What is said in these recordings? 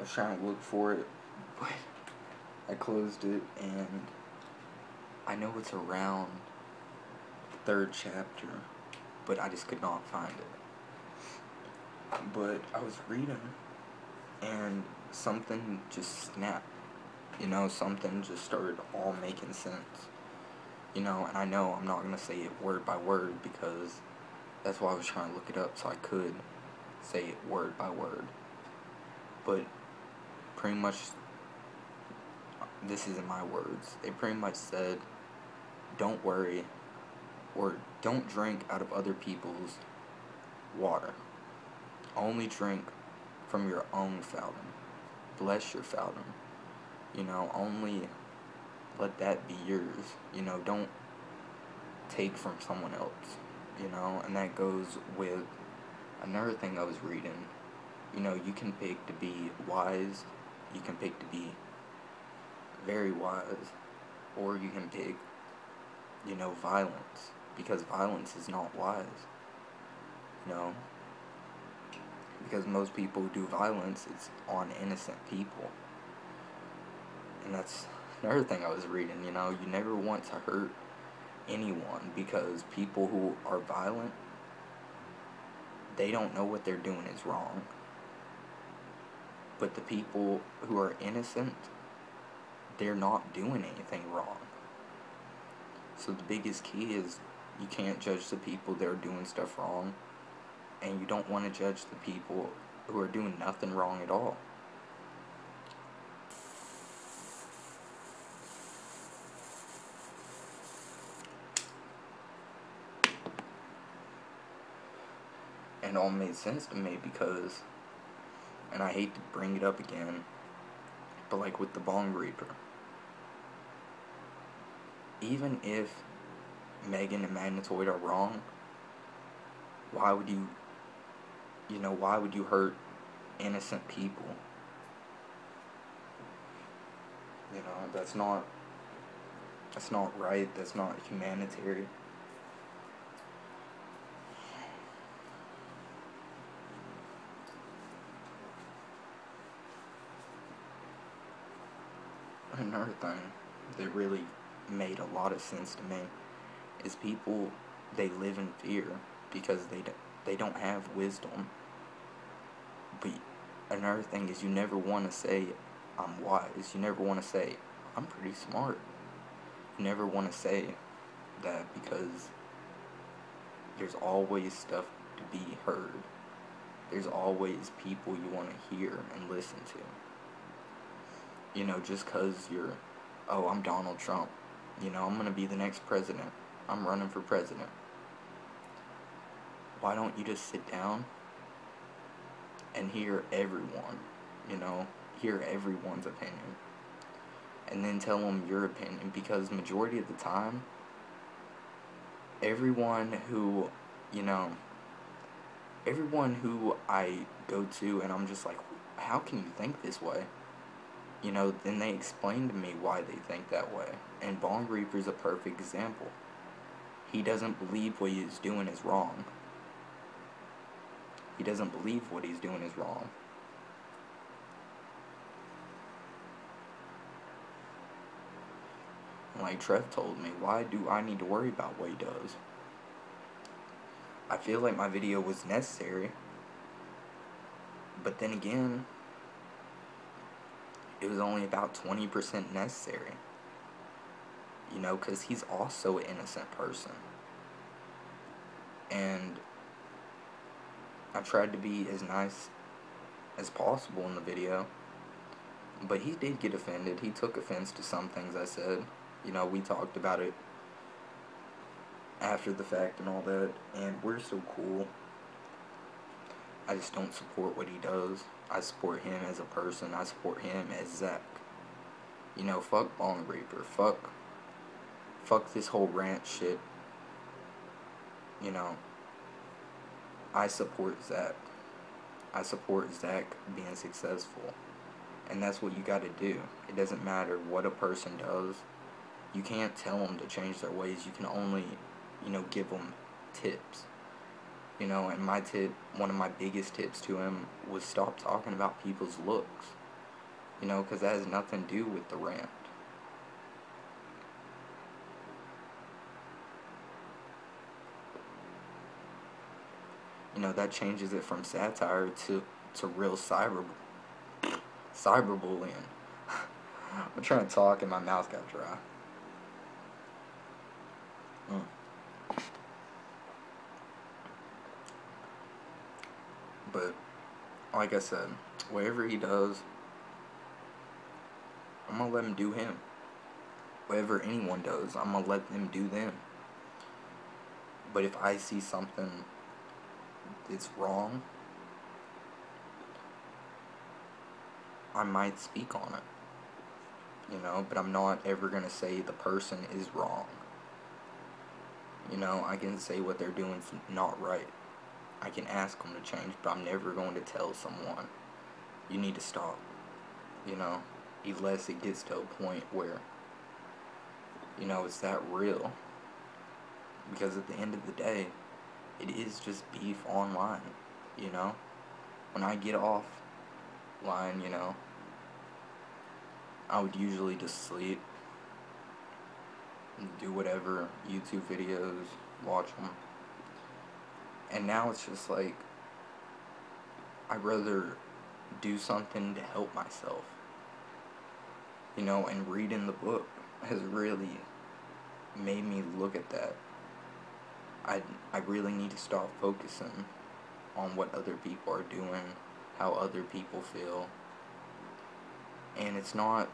was trying to look for it, but I closed it, and I know it's around the third chapter, but I just could not find it. But I was reading, and something just snapped. Something just started all making sense. And I know I'm not going to say it word by word, because that's why I was trying to look it up, so I could say it word by word. But pretty much, this isn't my words. It pretty much said, don't worry, or don't drink out of other people's water. Only drink from your own fountain. Bless your fountain. Only let that be yours. Don't take from someone else. And that goes with another thing I was reading. You can pick to be wise, you can pick to be very wise, or you can pick, violence, because violence is not wise. Because most people who do violence, it's on innocent people. And that's another thing I was reading. You never want to hurt anyone, because people who are violent, they don't know what they're doing is wrong. But the people who are innocent, they're not doing anything wrong. So the biggest key is you can't judge the people that are doing stuff wrong, and you don't want to judge the people who are doing nothing wrong at all. And it all made sense to me because, and I hate to bring it up again, but like with the Bong Reaper, even if Megan and Magnetoid are wrong, why would you hurt innocent people? That's not right, that's not humanitarian. Another thing that really made a lot of sense to me is people, they live in fear because they don't have wisdom. But another thing is, you never want to say I'm wise. You never want to say I'm pretty smart. You never want to say that, because there's always stuff to be heard. There's always people you want to hear and listen to. Just because I'm Donald Trump, I'm going to be the next president, I'm running for president. Why don't you just sit down and hear everyone, hear everyone's opinion, and then tell them your opinion? Because majority of the time, everyone who I go to and I'm just like, how can you think this way? Then they explain to me why they think that way. And Bong Reaper's a perfect example. He doesn't believe what he's doing is wrong. He doesn't believe what he's doing is wrong. And like Trev told me, why do I need to worry about what he does? I feel like my video was necessary. But then again, it was only about 20% necessary. Because he's also an innocent person. And I tried to be as nice as possible in the video. But he did get offended. He took offense to some things I said. We talked about it after the fact and all that. And we're so cool. I just don't support what he does. I support him as a person. I support him as Zach. Fuck Bong Reaper. Fuck this whole rant shit. I support Zach. I support Zach being successful. And that's what you gotta do. It doesn't matter what a person does. You can't tell them to change their ways. You can only, give them tips. And my tip, one of my biggest tips to him was stop talking about people's looks. You know, because that has nothing to do with the rant. You know, that changes it from satire to real cyberbullying. I'm trying to talk and my mouth got dry. Mm. But, like I said, whatever he does, I'm gonna let him do him. Whatever anyone does, I'm gonna let them do them. But if I see something that's wrong, I might speak on it. You know, but I'm not ever gonna say the person is wrong. You know, I can say what they're doing is not right. I can ask them to change, but I'm never going to tell someone, you need to stop. You know, unless it gets to a point where, you know, it's that real. Because at the end of the day, it is just beef online, you know? When I get offline, you know, I would usually just sleep, do whatever, YouTube videos, watch them. And now it's just like, I'd rather do something to help myself. You know, and reading the book has really made me look at that. I really need to stop focusing on what other people are doing, how other people feel. And it's not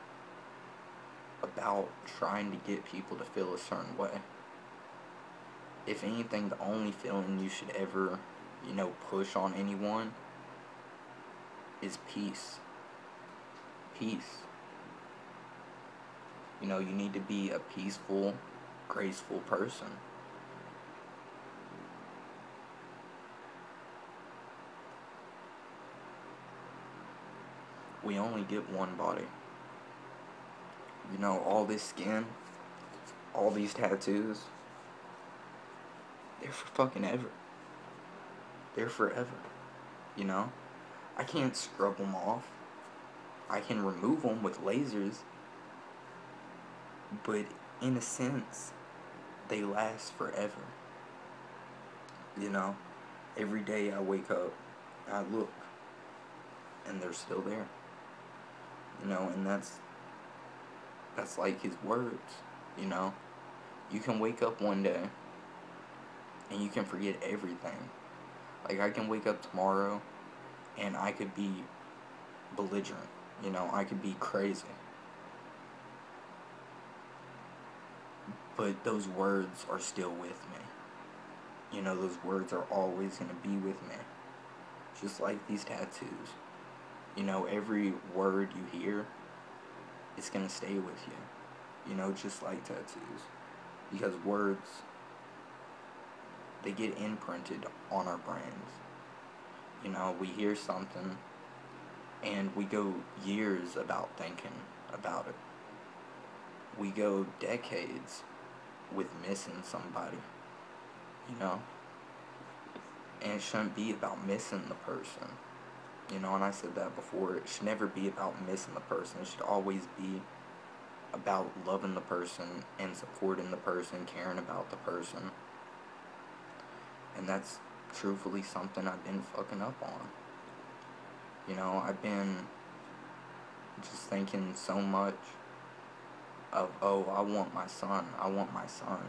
about trying to get people to feel a certain way. If anything, the only feeling you should ever, you know, push on anyone is peace. Peace. You know, you need to be a peaceful, graceful person. We only get one body. You know, all this skin, all these tattoos, they're for fucking ever. They're forever. You know? I can't scrub them off. I can remove them with lasers. But in a sense, they last forever. You know? Every day I wake up, I look, and they're still there. You know, and that's like his words, you know? You can wake up one day, and you can forget everything. Like, I can wake up tomorrow, and I could be belligerent, you know? I could be crazy. But those words are still with me. You know, those words are always going to be with me. Just like these tattoos. You know, every word you hear, it's going to stay with you. You know, just like tattoos. Because words, they get imprinted on our brains. You know, we hear something, and we go years about thinking about it. We go decades with missing somebody. You know? And it shouldn't be about missing the person. You know, and I said that before, it should never be about missing the person. It should always be about loving the person and supporting the person, caring about the person. And that's truthfully something I've been fucking up on. You know, I've been just thinking so much of, oh, I want my son, I want my son,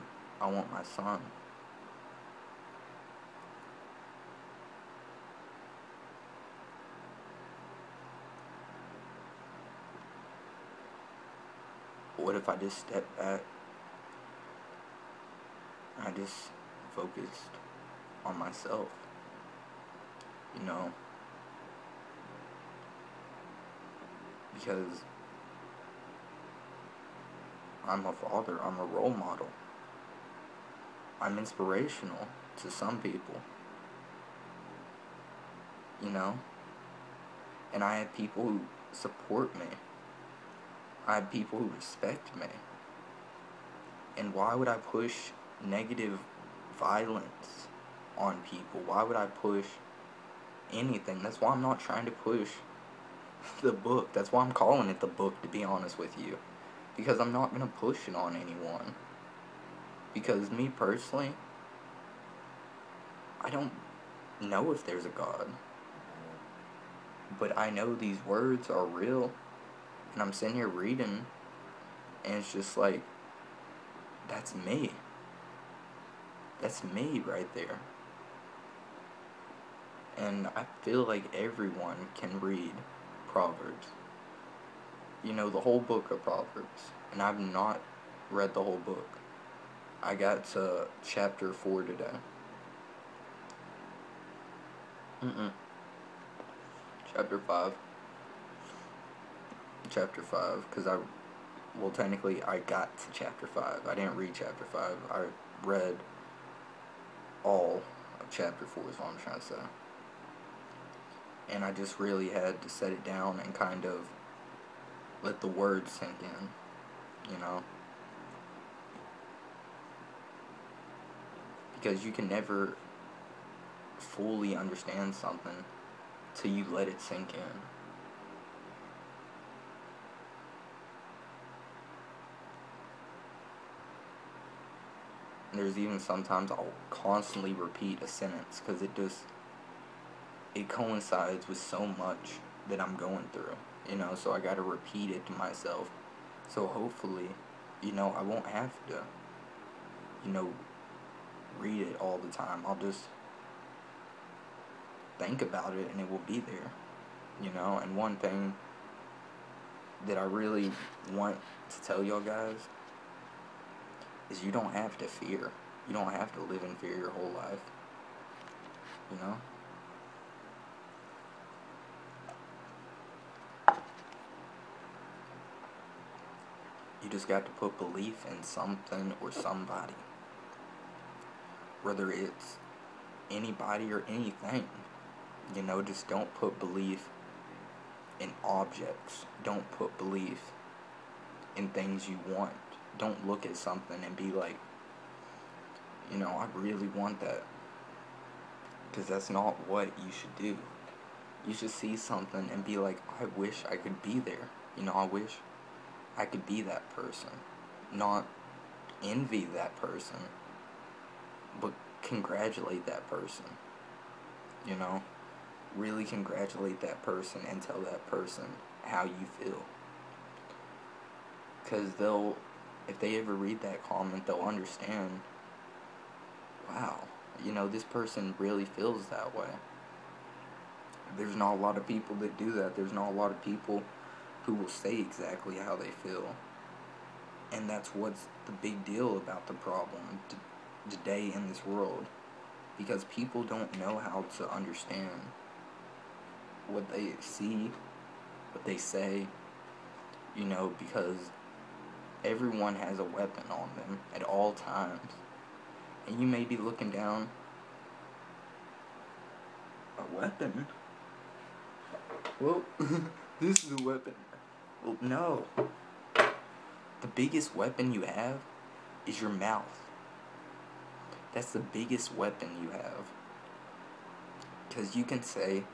I want my son. What if I just stepped back? I just focused on myself. You know? Because I'm a father, I'm a role model. I'm inspirational to some people. You know? And I have people who support me. I have people who respect me. And why would I push negative violence on people? Why would I push anything? That's why I'm not trying to push the book. That's why I'm calling it the book, to be honest with you. Because I'm not going to push it on anyone. Because me personally, I don't know if there's a God. But I know these words are real. And I'm sitting here reading, and it's just like, that's me. That's me right there. And I feel like everyone can read Proverbs. You know, the whole book of Proverbs. And I've not read the whole book. I got to chapter 4 today. Chapter 5. Chapter 5, because technically I got to chapter 5. I didn't read chapter 5. I read all of chapter 4 is what I'm trying to say. And I just really had to set it down and kind of let the words sink in, you know? Because you can never fully understand something till you let it sink in. And there's even sometimes I'll constantly repeat a sentence because it coincides with so much that I'm going through, you know, so I gotta repeat it to myself. So hopefully, you know, I won't have to, you know, read it all the time. I'll just think about it and it will be there, you know. And one thing that I really want to tell y'all guys is you don't have to fear. You don't have to live in fear your whole life, you know. You just got to put belief in something or somebody. Whether it's anybody or anything. You know, just don't put belief in objects. Don't put belief in things you want. Don't look at something and be like, you know, I really want that. Because that's not what you should do. You should see something and be like, I wish I could be there. You know, I wish I could be that person. Not envy that person, but congratulate that person. You know, really congratulate that person and tell that person how you feel. Because if they ever read that comment, they'll understand, wow, you know, this person really feels that way. There's not a lot of people that do that. There's not a lot of people who will say exactly how they feel. And that's what's the big deal about the problem today in this world. Because people don't know how to understand what they see, what they say, you know, because everyone has a weapon on them at all times. And you may be looking down, a weapon? Well, this is a weapon. Well, no. The biggest weapon you have is your mouth. That's the biggest weapon you have. Because you can say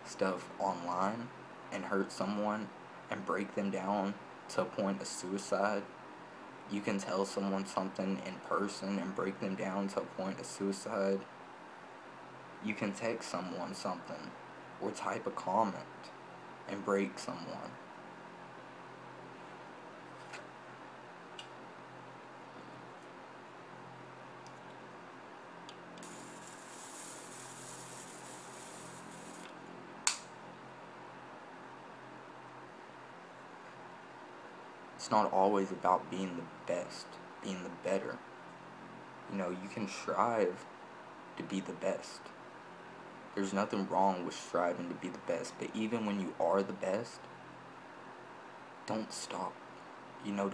stuff online and hurt someone and break them down to a point of suicide. You can tell someone something in person and break them down to a point of suicide. You can text someone something or type a comment and break someone. It's not always about being the best, being the better. You know, you can strive to be the best. There's nothing wrong with striving to be the best, but even when you are the best, don't stop. You know,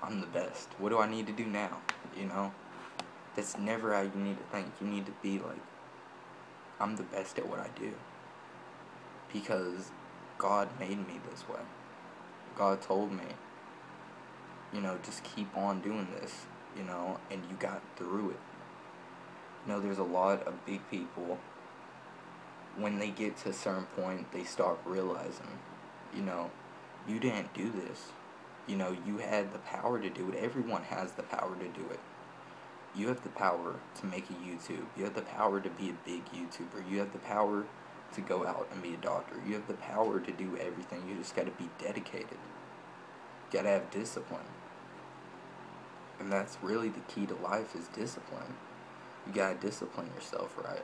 I'm the best. What do I need to do now? You know? That's never how you need to think. You need to be like, I'm the best at what I do. Because God made me this way. God told me, you know, just keep on doing this, you know, and you got through it. You know, there's a lot of big people when they get to a certain point, they start realizing, you know, you didn't do this. You know, you had the power to do it. Everyone has the power to do it. You have the power to make a YouTube. You have the power to be a big YouTuber. You have the power to go out and be a doctor. You have the power to do everything. You just got to be dedicated. You got to have discipline. And that's really the key to life, is discipline. You got to discipline yourself right.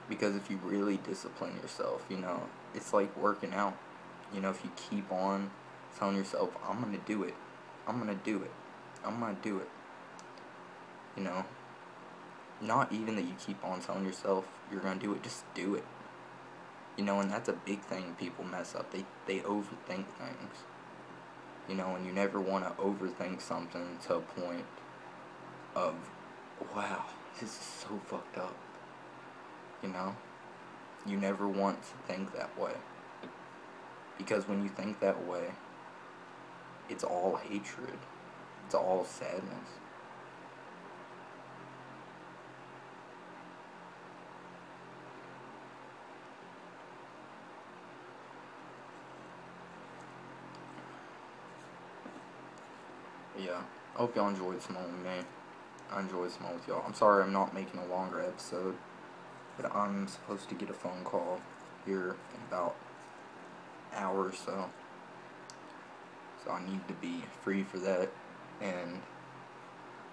Because if you really discipline yourself, you know, it's like working out. You know, if you keep on telling yourself, I'm going to do it, I'm going to do it, I'm going to do it, you know, not even that you keep on telling yourself you're going to do it, just do it. You know, and that's a big thing people mess up. They overthink things. You know, and you never want to overthink something to a point of, wow, this is so fucked up. You know? You never want to think that way. Because when you think that way, it's all hatred. It's all sadness. Yeah, I hope y'all enjoyed Small with me. I enjoyed Small with y'all. I'm sorry I'm not making a longer episode, but I'm supposed to get a phone call here in about an hour or so. So I need to be free for that, and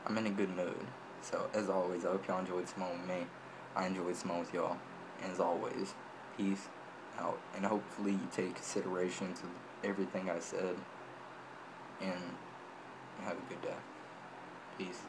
I'm in a good mood. So as always, I hope y'all enjoyed Small with me. I enjoyed Small with y'all. And as always, peace out. And hopefully you take consideration to everything I said, and have a good day. Peace.